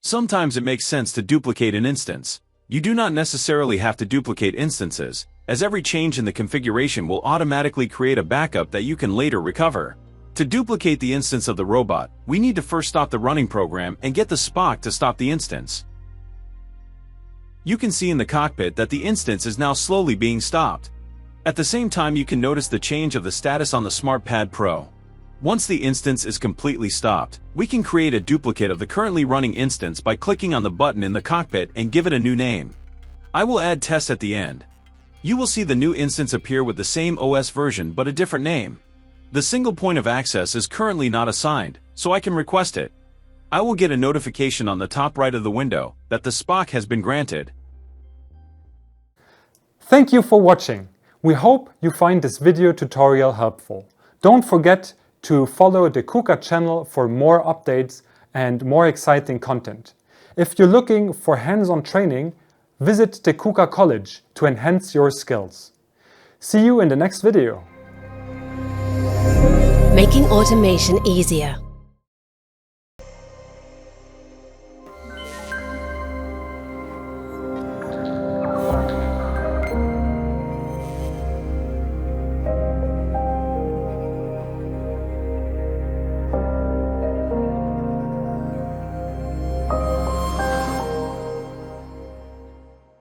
Sometimes it makes sense to duplicate an instance. You do not necessarily have to duplicate instances, as every change in the configuration will automatically create a backup that you can later recover. To duplicate the instance of the robot, we need to first stop the running program and get the SPoC to stop the instance. You can see in the cockpit that the instance is now slowly being stopped. At the same time, you can notice the change of the status on the SmartPad Pro. Once the instance is completely stopped, we can create a duplicate of the currently running instance by clicking on the button in the cockpit and give it a new name. I will add test at the end. You will see the new instance appear with the same OS version but a different name. The single point of access is currently not assigned, so I can request it. I will get a notification on the top right of the window that the SPoC has been granted. Thank you for watching. We hope you find this video tutorial helpful. Don't forget to follow the KUKA channel for more updates and more exciting content. If you're looking for hands-on training, visit the KUKA College to enhance your skills. See you in the next video. Making automation easier.